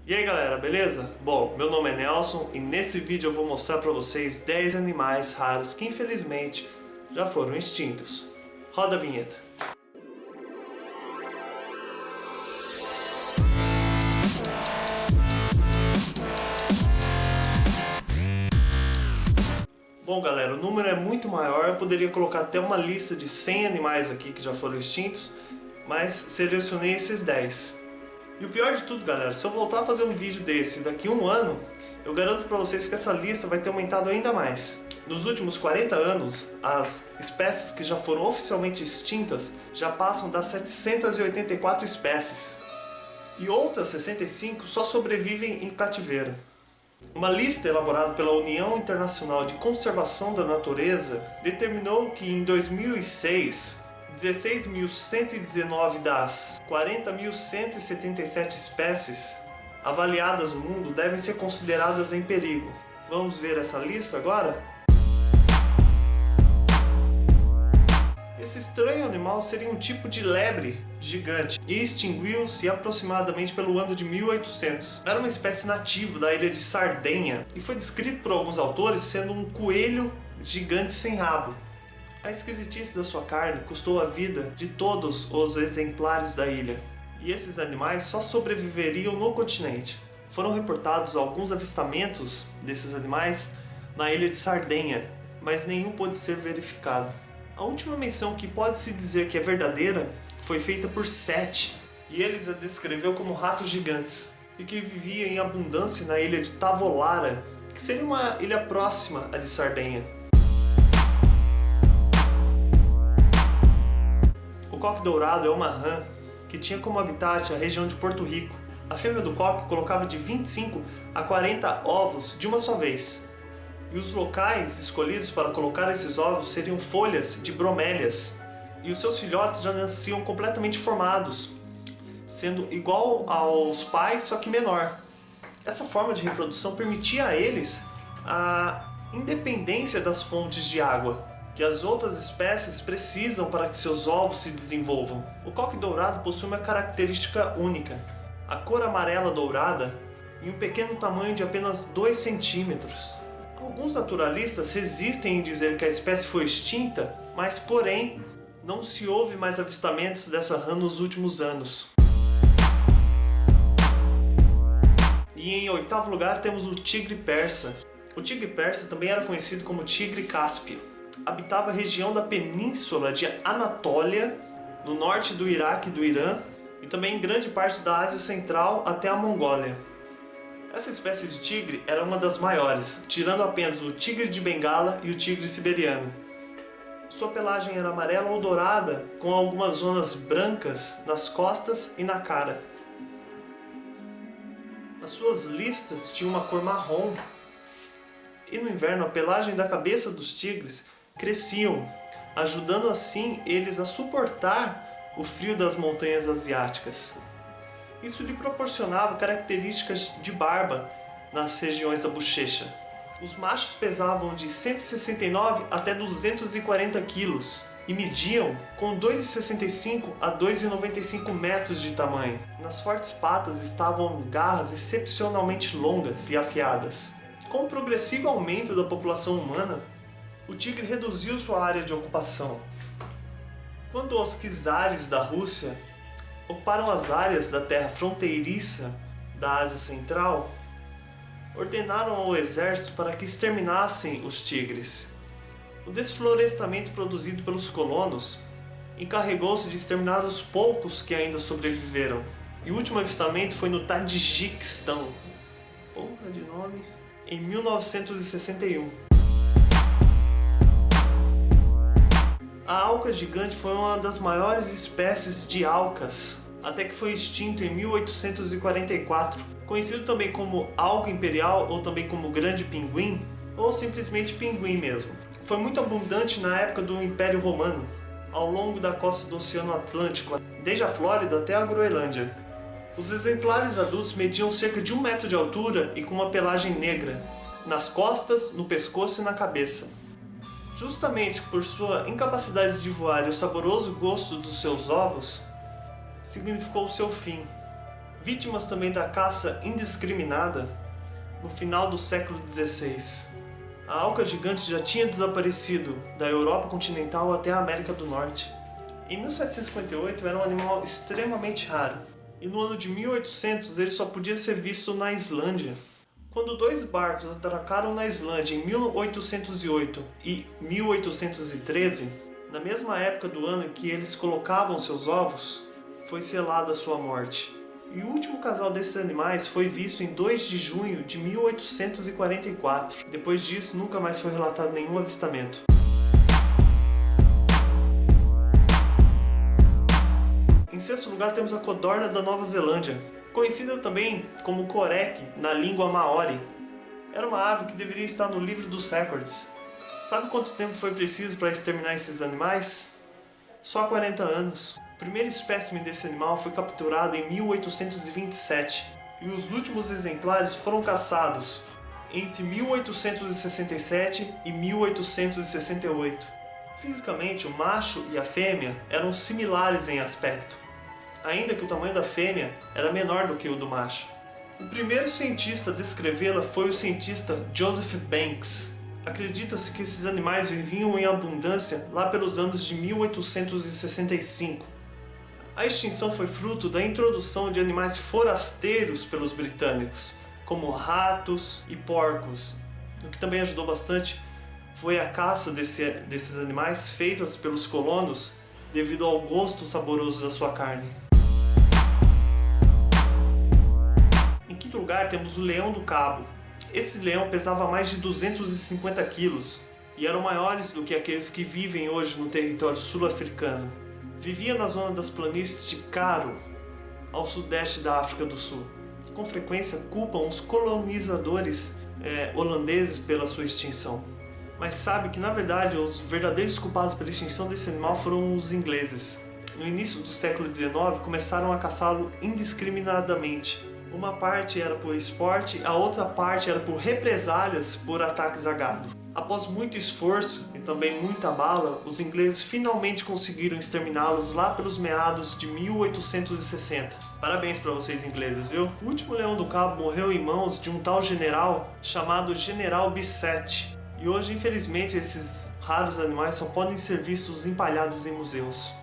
E aí galera, beleza? Bom, meu nome é Nelson e nesse vídeo eu vou mostrar pra vocês 10 animais raros que infelizmente já foram extintos. Roda a vinheta. Bom galera, o número é muito maior, eu poderia colocar até uma lista de 100 animais aqui que já foram extintos, mas selecionei esses 10. E o pior de tudo, galera, se eu voltar a fazer um vídeo desse daqui a um ano, eu garanto pra vocês que essa lista vai ter aumentado ainda mais. Nos últimos 40 anos, as espécies que já foram oficialmente extintas já passam das 784 espécies. E outras 65 só sobrevivem em cativeiro. Uma lista elaborada pela União Internacional de Conservação da Natureza determinou que em 2006, 16.119 das 40.177 espécies avaliadas no mundo devem ser consideradas em perigo. Vamos ver essa lista agora? Esse estranho animal seria um tipo de lebre gigante e extinguiu-se aproximadamente pelo ano de 1800. Era uma espécie nativa da ilha de Sardenha e foi descrito por alguns autores sendo um coelho gigante sem rabo. A esquisitice da sua carne custou a vida de todos os exemplares da ilha, e esses animais só sobreviveriam no continente. Foram reportados alguns avistamentos desses animais na ilha de Sardenha, mas nenhum pôde ser verificado. A última menção que pode-se dizer que é verdadeira foi feita por Sete, e eles a descreveu como ratos gigantes, e que vivia em abundância na ilha de Tavolara, que seria uma ilha próxima à de Sardenha. O coque dourado é uma rã que tinha como habitat a região de Porto Rico. A fêmea do coque colocava de 25 a 40 ovos de uma só vez. E os locais escolhidos para colocar esses ovos seriam folhas de bromélias. E os seus filhotes já nasciam completamente formados, sendo igual aos pais, só que menor. Essa forma de reprodução permitia a eles a independência das fontes de água que as outras espécies precisam para que seus ovos se desenvolvam. O coque dourado possui uma característica única: a cor amarela dourada e um pequeno tamanho de apenas 2 centímetros. Alguns naturalistas resistem em dizer que a espécie foi extinta, mas porém não se houve mais avistamentos dessa rã nos últimos anos. E em oitavo lugar temos o tigre persa. O tigre persa também era conhecido como tigre cáspio. Habitava a região da península de Anatólia, no norte do Iraque e do Irã, e também em grande parte da Ásia Central até a Mongólia. Essa espécie de tigre era uma das maiores, tirando apenas o tigre de Bengala e o tigre siberiano. Sua pelagem era amarela ou dourada, com algumas zonas brancas nas costas e na cara. As suas listas tinham uma cor marrom, e no inverno a pelagem da cabeça dos tigres cresciam, ajudando assim eles a suportar o frio das montanhas asiáticas. Isso lhe proporcionava características de barba nas regiões da bochecha. Os machos pesavam de 169 até 240 quilos e mediam com 2,65 a 2,95 metros de tamanho. Nas fortes patas estavam garras excepcionalmente longas e afiadas. Com o progressivo aumento da população humana, o tigre reduziu sua área de ocupação. Quando os czares da Rússia ocuparam as áreas da terra fronteiriça da Ásia Central, ordenaram ao exército para que exterminassem os tigres. O desflorestamento produzido pelos colonos encarregou-se de exterminar os poucos que ainda sobreviveram. E o último avistamento foi no Tajiquistão, porra de nome, em 1961. A alca gigante foi uma das maiores espécies de alcas, até que foi extinto em 1844. Conhecido também como alga imperial ou também como grande pinguim, ou simplesmente pinguim mesmo. Foi muito abundante na época do Império Romano, ao longo da costa do Oceano Atlântico, desde a Flórida até a Groenlândia. Os exemplares adultos mediam cerca de 1 metro de altura e com uma pelagem negra, nas costas, no pescoço e na cabeça. Justamente por sua incapacidade de voar e o saboroso gosto dos seus ovos, significou o seu fim. Vítimas também da caça indiscriminada no final do século XVI. A alca gigante já tinha desaparecido da Europa continental até a América do Norte. Em 1758 era um animal extremamente raro, e no ano de 1800 ele só podia ser visto na Islândia. Quando dois barcos atracaram na Islândia em 1808 e 1813, na mesma época do ano em que eles colocavam seus ovos, foi selada a sua morte. E o último casal desses animais foi visto em 2 de junho de 1844. Depois disso, nunca mais foi relatado nenhum avistamento. Em sexto lugar temos a codorna da Nova Zelândia, conhecida também como corec na língua maori. Era uma ave que deveria estar no livro dos recordes. Sabe quanto tempo foi preciso para exterminar esses animais? Só 40 anos. O primeiro espécime desse animal foi capturado em 1827 e os últimos exemplares foram caçados entre 1867 e 1868. Fisicamente, o macho e a fêmea eram similares em aspecto, ainda que o tamanho da fêmea era menor do que o do macho. O primeiro cientista a descrevê-la foi o cientista Joseph Banks. Acredita-se que esses animais viviam em abundância lá pelos anos de 1865. A extinção foi fruto da introdução de animais forasteiros pelos britânicos, como ratos e porcos. O que também ajudou bastante foi a caça desses animais feitas pelos colonos devido ao gosto saboroso da sua carne. Em quinto lugar temos o leão do cabo. Esse leão pesava mais de 250 quilos e eram maiores do que aqueles que vivem hoje no território sul-africano. Vivia na zona das planícies de Karoo, ao sudeste da África do Sul. Com frequência culpam os colonizadores holandeses pela sua extinção. Mas sabe que na verdade os verdadeiros culpados pela extinção desse animal foram os ingleses. No início do século XIX começaram a caçá-lo indiscriminadamente. Uma parte era por esporte, a outra parte era por represálias por ataques a gado. Após muito esforço e também muita bala, os ingleses finalmente conseguiram exterminá-los lá pelos meados de 1860. Parabéns para vocês ingleses, viu? O último leão do cabo morreu em mãos de um tal general chamado General Bissett. E hoje, infelizmente, esses raros animais só podem ser vistos empalhados em museus.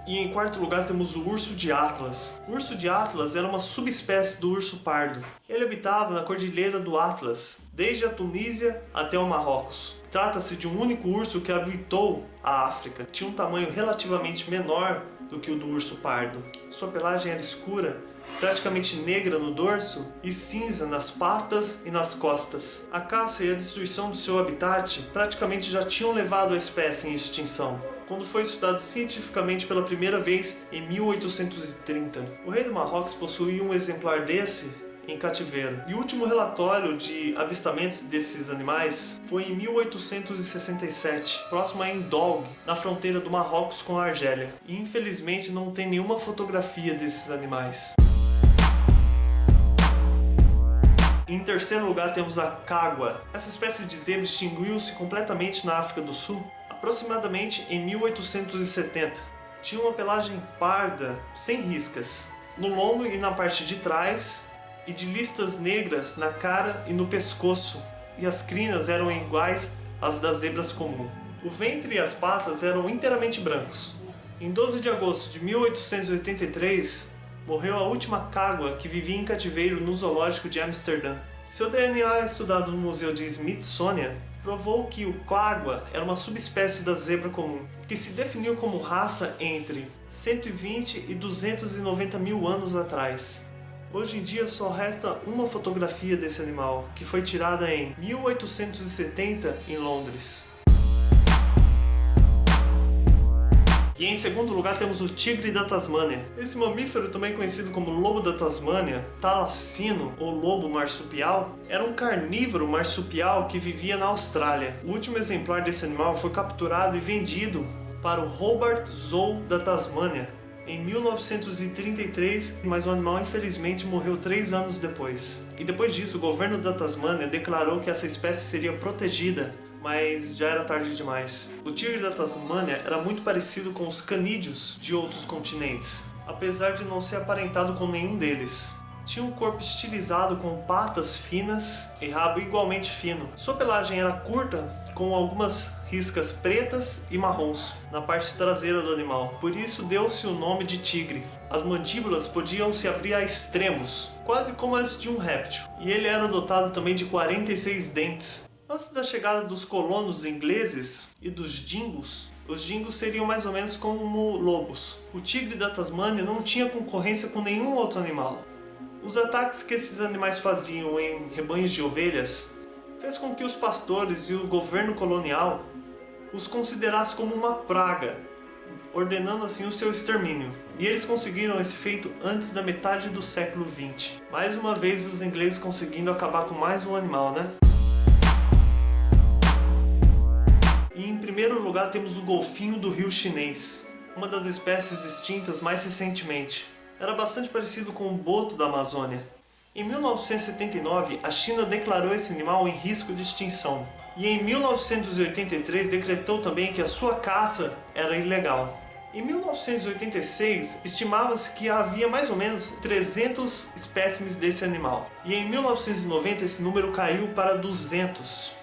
E em quarto lugar temos o urso de Atlas. O urso de Atlas era uma subespécie do urso pardo. Ele habitava na cordilheira do Atlas, desde a Tunísia até o Marrocos. Trata-se de um único urso que habitou a África. Tinha um tamanho relativamente menor do que o do urso pardo. Sua pelagem era escura, praticamente negra no dorso e cinza nas patas e nas costas. A caça e a destruição do seu habitat praticamente já tinham levado a espécie em extinção, quando foi estudado cientificamente pela primeira vez em 1830. O rei do Marrocos possuía um exemplar desse em cativeiro. E o último relatório de avistamentos desses animais foi em 1867, próximo a Endog, na fronteira do Marrocos com a Argélia. E infelizmente não tem nenhuma fotografia desses animais. Em terceiro lugar temos a cagua. Essa espécie de zebra extinguiu-se completamente na África do Sul aproximadamente em 1870. Tinha uma pelagem parda, sem riscas, no lombo e na parte de trás, e de listas negras na cara e no pescoço, e as crinas eram iguais às das zebras comuns. O ventre e as patas eram inteiramente brancos. Em 12 de agosto de 1883, morreu a última cagua que vivia em cativeiro no zoológico de Amsterdã. Seu DNA estudado no Museu de Smithsonian provou que o cagua era uma subespécie da zebra comum, que se definiu como raça entre 120 e 290 mil anos atrás. Hoje em dia só resta uma fotografia desse animal, que foi tirada em 1870 em Londres. E em segundo lugar temos o tigre da Tasmânia. Esse mamífero, também conhecido como lobo da Tasmânia, talassino ou lobo marsupial, era um carnívoro marsupial que vivia na Austrália. O último exemplar desse animal foi capturado e vendido para o Hobart Zoo da Tasmânia em 1933, mas o animal infelizmente morreu 3 anos depois. E depois disso, o governo da Tasmânia declarou que essa espécie seria protegida mas já era tarde demais. O tigre da Tasmânia era muito parecido com os canídeos de outros continentes, apesar de não ser aparentado com nenhum deles. Tinha um corpo estilizado com patas finas e rabo igualmente fino. Sua pelagem era curta, com algumas riscas pretas e marrons na parte traseira do animal. Por isso deu-se o nome de tigre. As mandíbulas podiam se abrir a extremos, quase como as de um réptil. E ele era dotado também de 46 dentes. Antes da chegada dos colonos ingleses e dos dingos, os dingos seriam mais ou menos como lobos. O tigre da Tasmânia não tinha concorrência com nenhum outro animal. Os ataques que esses animais faziam em rebanhos de ovelhas fez com que os pastores e o governo colonial os considerassem como uma praga, ordenando assim o seu extermínio. E eles conseguiram esse feito antes da metade do século XX. Mais uma vez os ingleses conseguindo acabar com mais um animal, né? E em primeiro lugar temos o golfinho do rio chinês, uma das espécies extintas mais recentemente. Era bastante parecido com o boto da Amazônia. Em 1979, a China declarou esse animal em risco de extinção. E em 1983 decretou também que a sua caça era ilegal. Em 1986, estimava-se que havia mais ou menos 300 espécimes desse animal. E em 1990 esse número caiu para 200.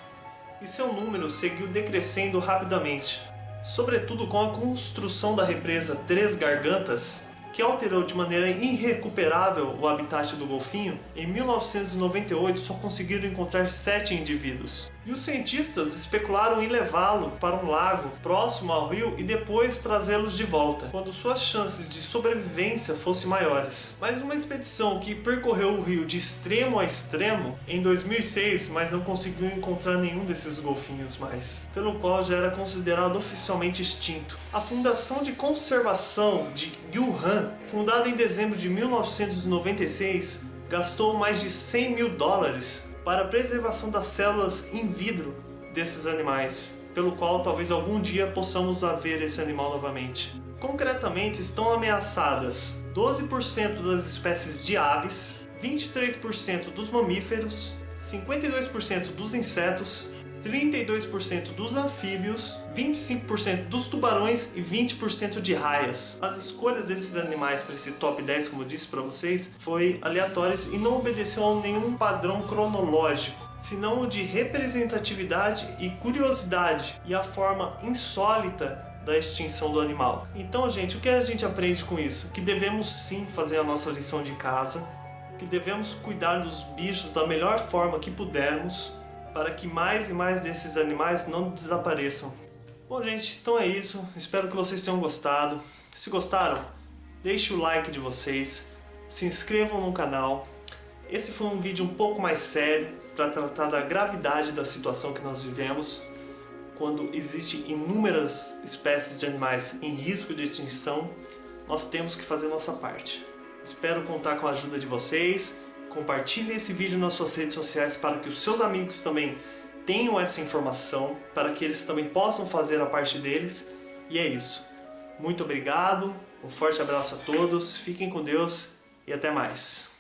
E seu número seguiu decrescendo rapidamente. Sobretudo com a construção da represa Três Gargantas, que alterou de maneira irrecuperável o habitat do golfinho. Em 1998 só conseguiram encontrar 7 indivíduos. E os cientistas especularam em levá-lo para um lago próximo ao rio e depois trazê-los de volta, quando suas chances de sobrevivência fossem maiores. Mas uma expedição que percorreu o rio de extremo a extremo em 2006, mas não conseguiu encontrar nenhum desses golfinhos mais, pelo qual já era considerado oficialmente extinto. A Fundação de Conservação de Wuhan, fundada em dezembro de 1996, gastou mais de $100 mil para a preservação das células in vitro desses animais, pelo qual talvez algum dia possamos ver esse animal novamente. Concretamente, estão ameaçadas 12% das espécies de aves, 23% dos mamíferos, 52% dos insetos, 32% dos anfíbios, 25% dos tubarões e 20% de raias. As escolhas desses animais para esse top 10, como eu disse para vocês, foi aleatórias e não obedeceu a nenhum padrão cronológico, senão o de representatividade e curiosidade e a forma insólita da extinção do animal. Então, gente, o que a gente aprende com isso? Que devemos sim fazer a nossa lição de casa, que devemos cuidar dos bichos da melhor forma que pudermos, para que mais e mais desses animais não desapareçam. Bom, gente, então é isso. Espero que vocês tenham gostado. Se gostaram, deixe o like de vocês, se inscrevam no canal. Esse foi um vídeo um pouco mais sério, para tratar da gravidade da situação que nós vivemos, quando existem inúmeras espécies de animais em risco de extinção. Nós temos que fazer nossa parte. Espero contar com a ajuda de vocês. Compartilhe esse vídeo nas suas redes sociais para que os seus amigos também tenham essa informação, para que eles também possam fazer a parte deles. E é isso. Muito obrigado, um forte abraço a todos, fiquem com Deus e até mais.